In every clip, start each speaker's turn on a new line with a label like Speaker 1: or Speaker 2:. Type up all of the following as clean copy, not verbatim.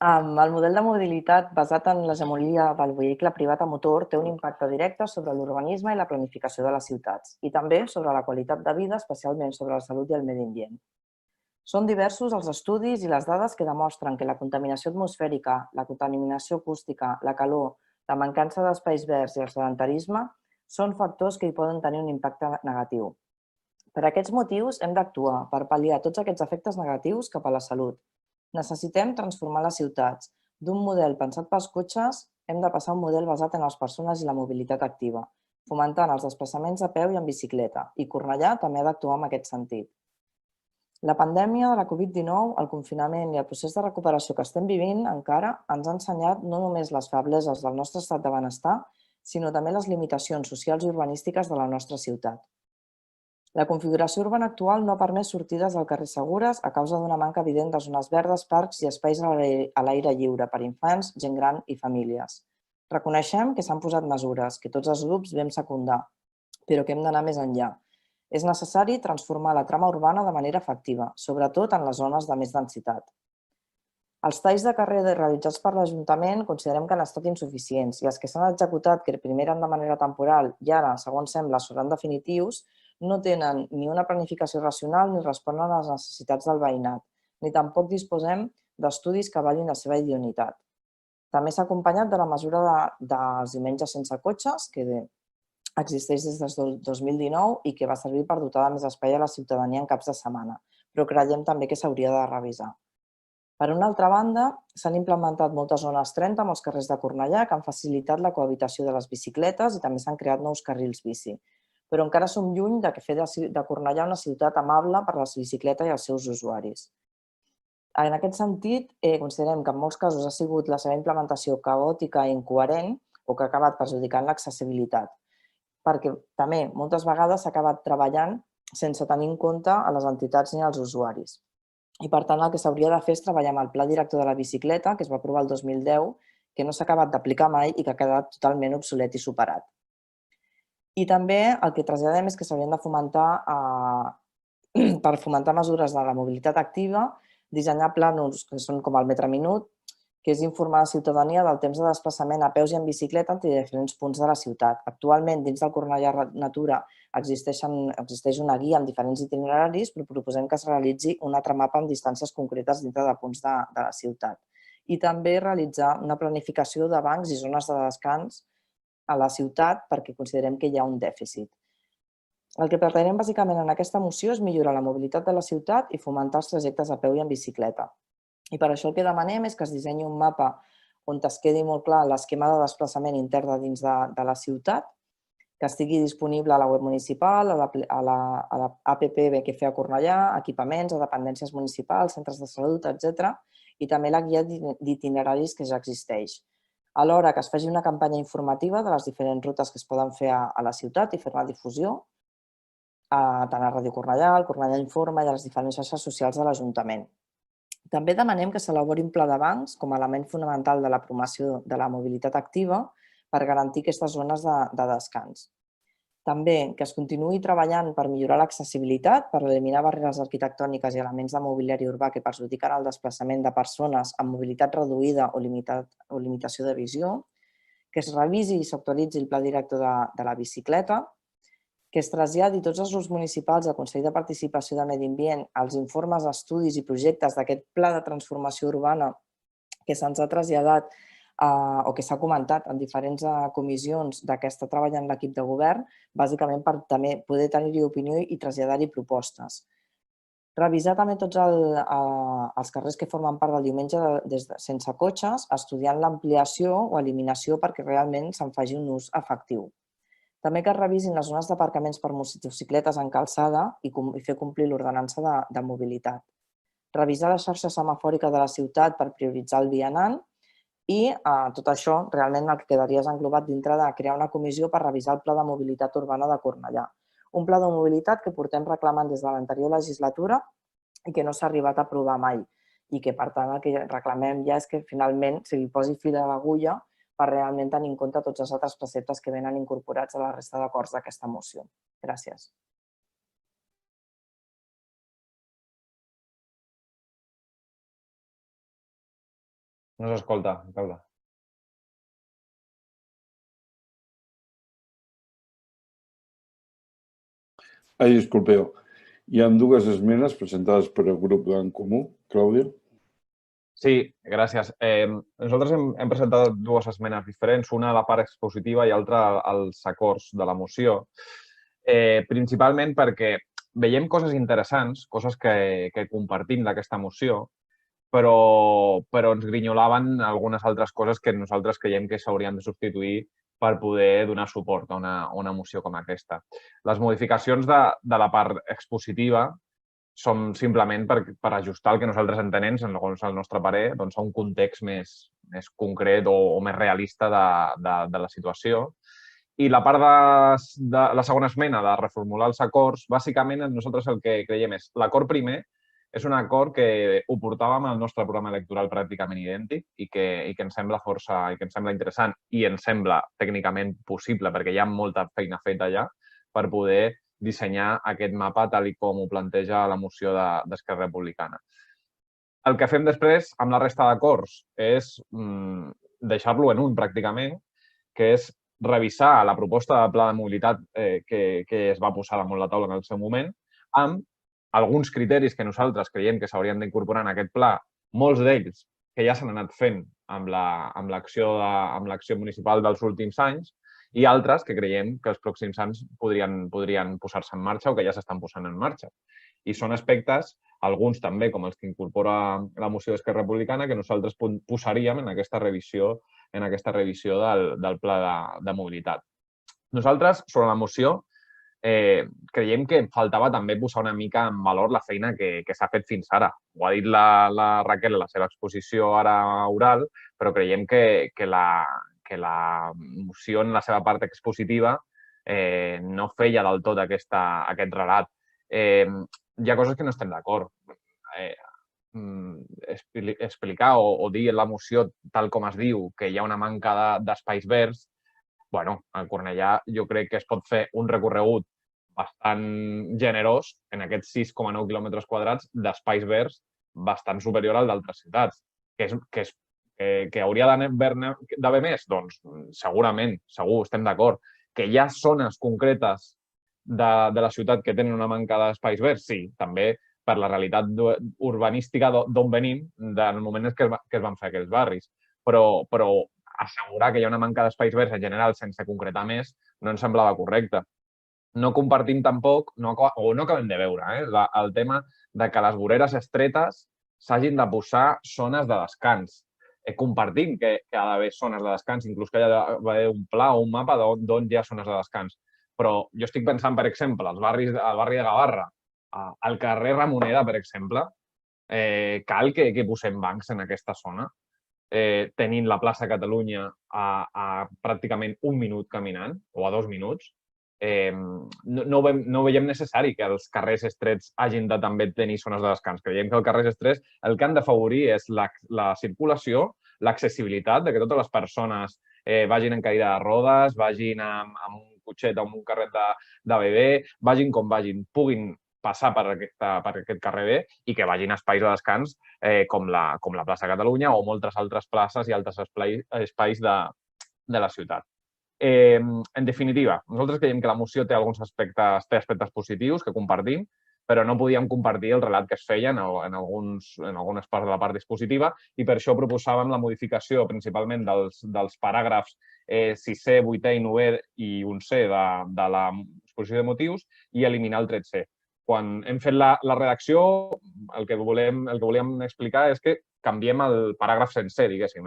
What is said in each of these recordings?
Speaker 1: El model de mobilitat basat en l'hegemonia del vehicle privat a motor té un impacte directe sobre l'urbanisme i la planificació de les ciutats i també sobre la qualitat de vida, especialment sobre la salut i el medi ambient. Són diversos els estudis i les dades que demostren que la contaminació atmosfèrica, la contaminació acústica, la calor, la mancança d'espais verds i el sedentarisme són factors que hi poden tenir un impacte negatiu. Per aquests motius, hem d'actuar per pal·liar tots aquests efectes negatius cap a la salut. Necessitem transformar les ciutats. D'un model pensat pels cotxes, hem de passar a un model basat en les persones i la mobilitat activa, fomentant els desplaçaments a peu i en bicicleta, i Cornellà també ha d'actuar en aquest sentit. La pandèmia de la Covid-19, el confinament i el procés de recuperació que estem vivint encara ens ha ensenyat no només les febleses del nostre estat de benestar, sinó també les limitacions socials i urbanístiques de la nostra ciutat. La configuració urbana actual no ha permès sortides al carrer segures a causa d'una manca evident de zones verdes, parcs i espais a l'aire lliure per infants, gent gran i famílies. Reconeixem que s'han posat mesures que tots els grups vam secundar, però que hem d'anar més enllà. És necessari transformar la trama urbana de manera efectiva, sobretot en les zones de més densitat. Els talls de carrer realitzats per l'Ajuntament considerem que han estat insuficients i els que s'han executat, que primer eren de manera temporal i ara, segons sembla, seran definitius, no tenen ni una planificació racional ni responen a les necessitats del veïnat, ni tampoc disposem d'estudis que avalin la seva idoneïtat. També s'ha acompanyat de la mesura dels diumenges sense cotxes, que existeix des del 2019 i que va servir per dotar de més espai a la ciutadania en caps de setmana, però creiem també que s'hauria de revisar. Per una altra banda, s'han implementat moltes zones 30 a molts carrers de Cornellà que han facilitat la cohabitació de les bicicletes i també s'han creat nous carrils bici. Però encara som lluny de fer de Cornellà una ciutat amable per a la bicicleta i els seus usuaris. En aquest sentit, considerem que en molts casos ha sigut la seva implementació caòtica i incoherent o que ha acabat perjudicant l'accessibilitat, perquè també moltes vegades s'ha acabat treballant sense tenir en compte a les entitats ni als usuaris. I per tant el que s'hauria de fer és treballar amb el Pla Director de la Bicicleta, que es va aprovar el 2010, que no s'ha acabat d'aplicar mai i que ha quedat totalment obsolet i superat. I també el que traslladem és que s'haurien de fomentar, per fomentar mesures de la mobilitat activa, dissenyar plànols que són com el metre minut, que és informar la ciutadania del temps de desplaçament a peus i en bicicleta entre diferents punts de la ciutat. Actualment, dins del Cornellà Natura, existeix una guia amb diferents itineraris, però proposem que es realitzi un altre mapa amb distàncies concretes dintre de punts de la ciutat. I també realitzar una planificació de bancs i zones de descans a la ciutat perquè considerem que hi ha un dèficit. El que pretenem bàsicament en aquesta moció és millorar la mobilitat de la ciutat i fomentar els trajectes a peu i en bicicleta. I per això el que demanem és que es dissenyi un mapa on es quedi molt clar l'esquema de desplaçament intern dins de la ciutat, que estigui disponible a la web municipal, a l'APP BQF a Cornellà, equipaments, a dependències municipals, centres de salut, etc. I també la guia d'itineraris que ja existeix. Alhora que es faci una campanya informativa de les diferents rutes que es poden fer a la ciutat i fer-ne difusió, tant a Ràdio Cornellà, al Cornellà Informa i a les diferents xarxes socials de l'Ajuntament. També demanem que s'elabori un pla de bancs com a element fonamental de la promoció de la mobilitat activa per garantir aquestes zones de descans. També que es continuï treballant per millorar l'accessibilitat, per eliminar barreres arquitectòniques i elements de mobiliari urbà que perjudiquen el desplaçament de persones amb mobilitat reduïda o limitació de visió, que es revisi i s'actualitzi el pla director de la bicicleta, que es traslladi tots els grups municipals al Consell de Participació de Medi Ambient els informes, estudis i projectes d'aquest pla de transformació urbana que se'ns ha traslladat o que s'ha comentat en diferents comissions de què està treballant l'equip de govern, bàsicament per també poder tenir-hi opinió i traslladar-hi propostes. Revisar també tots els carrers que formen part del diumenge sense cotxes, estudiant l'ampliació o eliminació perquè realment se'n faci un ús efectiu. També que es revisin les zones d'aparcaments per motocicletes en calçada i fer complir l'ordenança de mobilitat. Revisar la xarxa semafòrica de la ciutat per prioritzar el vianant i tot això realment el que quedaria és englobat dintre de crear una comissió per revisar el Pla de Mobilitat Urbana de Cornellà. Un pla de mobilitat que portem reclamant des de l'anterior legislatura i que no s'ha arribat a aprovar mai i que, per tant, el que reclamem ja és que finalment se li posi fil a l'agulla per realment tenir en compte tots els altres preceptes que venen incorporats a la resta d'acords d'aquesta moció. Gràcies.
Speaker 2: No s'escolta, alcalde.
Speaker 3: Ai, disculpeu. Hi ha dues esmenes presentades per el grup d'en Comú. Clàudia?
Speaker 2: Sí, gràcies. Nosaltres hem presentat dues esmenes diferents, una a la part expositiva i altra als acords de la moció, principalment perquè veiem coses interessants, coses que compartim d'aquesta moció, però ens grinyolaven algunes altres coses que nosaltres creiem que s'haurien de substituir per poder donar suport a una moció com aquesta. Les modificacions de la part expositiva són simplement per ajustar el que nosaltres entenem, segons el nostre parer, a un context més concret o més realista de la situació. I la part de la segona esmena, de reformular els acords, bàsicament nosaltres el que creiem és l'acord primer és un acord que ho portàvem al nostre programa electoral pràcticament idèntic i que ens sembla força i que ens sembla interessant i ens sembla tècnicament possible perquè hi ha molta feina feta allà per poder dissenyar aquest mapa tal com ho planteja la moció d'Esquerra Republicana. El que fem després amb la resta d'acords és deixar-lo en un pràcticament, que és revisar la proposta de pla de mobilitat que es va posar damunt la taula en el seu moment amb alguns criteris que nosaltres creiem que s'haurien d'incorporar en aquest pla, molts d'ells que ja s'han anat fent amb l'acció municipal dels últims anys i altres que creiem que els pròxims anys podrien posar-se en marxa o que ja s'estan posant en marxa. I són aspectes, alguns també, com els que incorpora la moció d'Esquerra Republicana, que nosaltres posaríem en aquesta revisió del pla de mobilitat. Nosaltres, sobre la moció, creiem que faltava també posar una mica en valor la feina que s'ha fet fins ara. Ho ha dit la Raquel en la seva exposició ara oral, però creiem que la moció en la seva part expositiva no feia del tot aquest relat. Hi ha coses que no estem d'acord. Explicar o dir en la moció, tal com es diu, que hi ha una manca d'espais verds, a Cornellà jo crec que es pot fer un recorregut bastant generós en aquests 6,9 quilòmetres quadrats d'espais verds bastant superior al d'altres ciutats. Que hauria d'haver més? Doncs segurament, segur, estem d'acord. Que hi ha zones concretes de la ciutat que tenen una manca d'espais verds? Sí, també per la realitat urbanística d'on venim, del moment que es van fer aquells barris. Però assegurar que hi ha una manca d'espais verds en general sense concretar més no ens semblava correcte. No compartim tampoc, o no acabem de veure, el tema de que a les voreres estretes s'hagin de posar zones de descans. Compartim que ha d'haver zones de descans, inclús que hi ha d'haver un pla o un mapa d'on hi ha zones de descans. Però jo estic pensant, per exemple, al barri de Gavarra, al carrer Ramoneda, per exemple, cal que posem bancs en aquesta zona, tenint la plaça Catalunya a pràcticament un minut caminant, o a 2 minuts. No veiem necessari que els carrers estrets hagin de també tenir zones de descans. Creiem que els carrers estrets el que han d'afavorir és la circulació, l'accessibilitat, que totes les persones vagin en cadira de rodes, vagin amb un cotxet o amb un carret de bebè, vagin com vagin, puguin passar per aquest carrer bé i que vagin a espais de descans com la plaça Catalunya o moltes altres places i altres espais de la ciutat. En definitiva, nosaltres creiem que la moció té alguns aspectes positius que compartim, però no podíem compartir el relat que es feia en algunes parts de la part dispositiva i per això proposàvem la modificació principalment dels paràgrafs 6è, 8è i 9è i 11è de l'exposició de motius i eliminar el 13è. Quan hem fet la redacció, el que volíem explicar és que canviem el paràgraf sencer, diguéssim.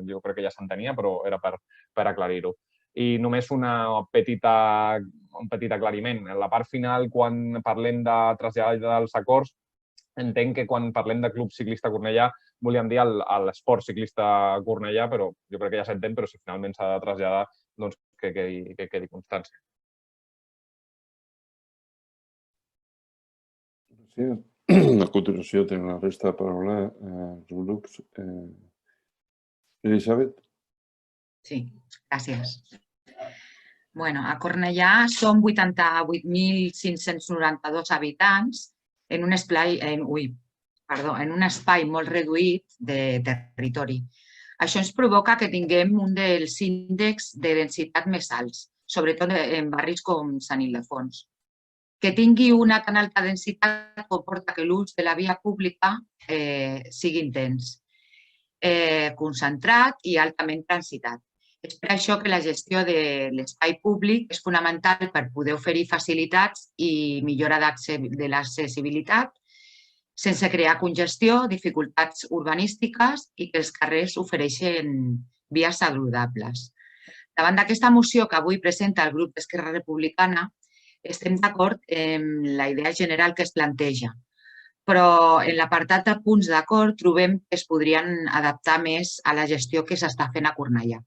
Speaker 2: Jo crec que ja s'entenia, però era per aclarir-ho. I només un petit aclariment. En la part final, quan parlem de traslladar dels acords, entenc que quan parlem de Club Ciclista Cornellà volíem dir l'esport ciclista Cornellà, però jo crec que ja s'entén, però si finalment s'ha de traslladar, doncs que quedi constància.
Speaker 3: A continuació tenen la resta de paraula els grups. Elisabet?
Speaker 4: Sí, gràcies. Bueno, a Cornellà som 88.592 habitants en un espai molt reduït de territori. Això ens provoca que tinguem un dels índexs de densitat més alts, sobretot en barris com Sant Ildefons. Que tingui una tan alta densitat comporta que l'ús de la via pública sigui intens, concentrat i altament transitat. És per això que la gestió de l'espai públic és fonamental per poder oferir facilitats i millora de l'accessibilitat sense crear congestió, dificultats urbanístiques i que els carrers ofereixen vies saludables. Davant d'aquesta moció que avui presenta el grup d'Esquerra Republicana, estem d'acord amb la idea general que es planteja, però en l'apartat de punts d'acord trobem que es podrien adaptar més a la gestió que s'està fent a Cornellà.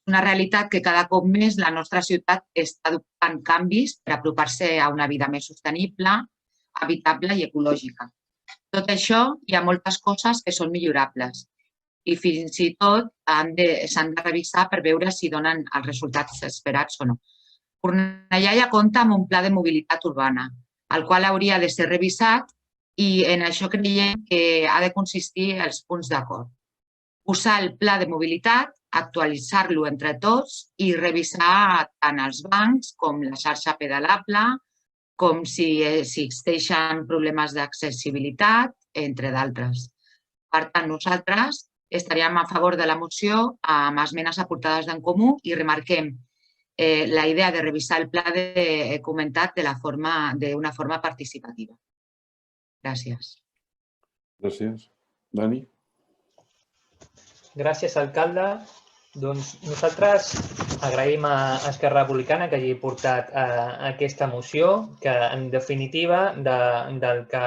Speaker 4: Una realitat que cada cop més la nostra ciutat està adoptant canvis per apropar-se a una vida més sostenible, habitable i ecològica. Tot això, hi ha moltes coses que són millorables i fins i tot s'han de revisar per veure si donen els resultats esperats o no. Cornellà ja compta amb un pla de mobilitat urbana, el qual hauria de ser revisat i en això creiem que ha de consistir els punts d'acord. Usar el pla de mobilitat, actualitzar-lo entre tots i revisar tant els bancs com la xarxa pedalable, com si existeixen problemes d'accessibilitat, entre d'altres. Per tant, nosaltres estaríem a favor de la moció amb esmenes aportades d'en Comú i remarquem la idea de revisar el pla comentat d'una forma participativa. Gràcies.
Speaker 3: Gràcies. Dani?
Speaker 5: Gràcies, alcalde. Doncs nosaltres agraïm a Esquerra Republicana que hagi portat aquesta moció, que en definitiva del que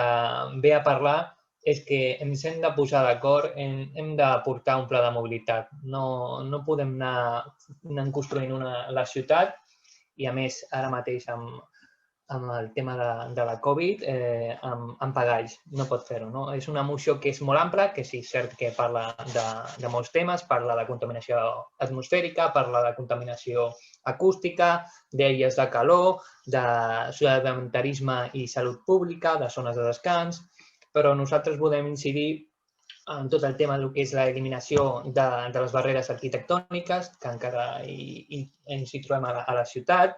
Speaker 5: ve a parlar és que ens hem de posar d'acord, hem de portar un pla de mobilitat. No podem anar construint la ciutat i, a més, ara mateix amb el tema de la Covid, amb pagalls. No pot fer-ho. És una moció que és molt ampla, que sí, és cert que parla de molts temes, parla de contaminació atmosfèrica, parla de contaminació acústica, d'illes de calor, de sedentarisme i salut pública, de zones de descans, però nosaltres volem incidir en tot el tema del que és l'eliminació de les barreres arquitectòniques, que encara ens hi trobem a la ciutat,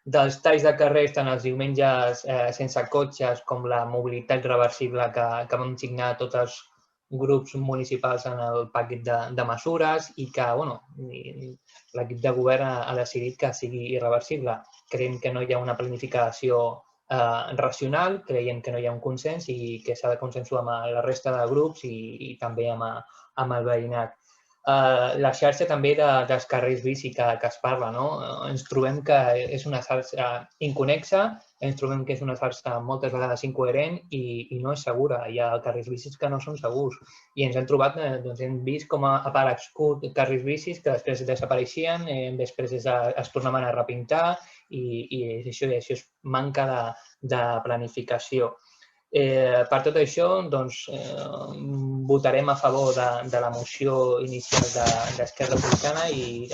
Speaker 5: dels talls de carrers tant els diumenges sense cotxes com la mobilitat reversible que vam signar tots els grups municipals en el paquet de mesures i que l'equip de govern ha decidit que sigui irreversible. Creiem que no hi ha una planificació racional, creiem que no hi ha un consens i que s'ha de consensuar amb la resta de grups i també amb el veïnat. La xarxa també dels carrers bici que es parla, ens trobem que és una xarxa inconnexa, ens trobem que és una xarxa moltes vegades incoherent i no és segura. Hi ha carrers bicis que no són segurs i ens hem trobat, hem vist com ha aparegut carrers bicis que després desapareixien, després es tornaven a repintar i això és manca de planificació. Per tot això, votarem a favor de la moció inicial d'Esquerra Republicana i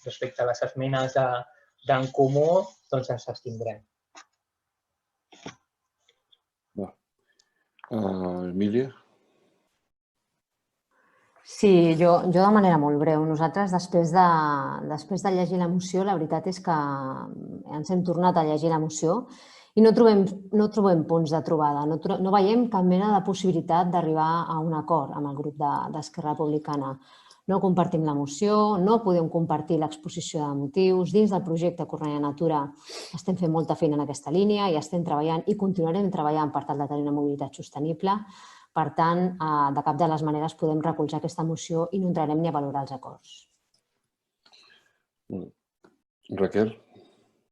Speaker 5: respecte a les esmenes d'en Comú, ens abstindrem.
Speaker 3: Emília?
Speaker 6: Sí, jo de manera molt breu. Nosaltres, després de llegir la moció, la veritat és que ens hem tornat a llegir la moció i no trobem punts de trobada. No veiem cap mena de possibilitat d'arribar a un acord amb el grup d'Esquerra Republicana. No compartim la moció, no podem compartir l'exposició de motius. Dins del projecte Cornellà Natura estem fent molta feina en aquesta línia i estem treballant i continuarem treballant per tal de tenir una mobilitat sostenible. Per tant, de cap de les maneres podem recolzar aquesta moció i no entrarem ni a valorar els acords.
Speaker 3: Raquel?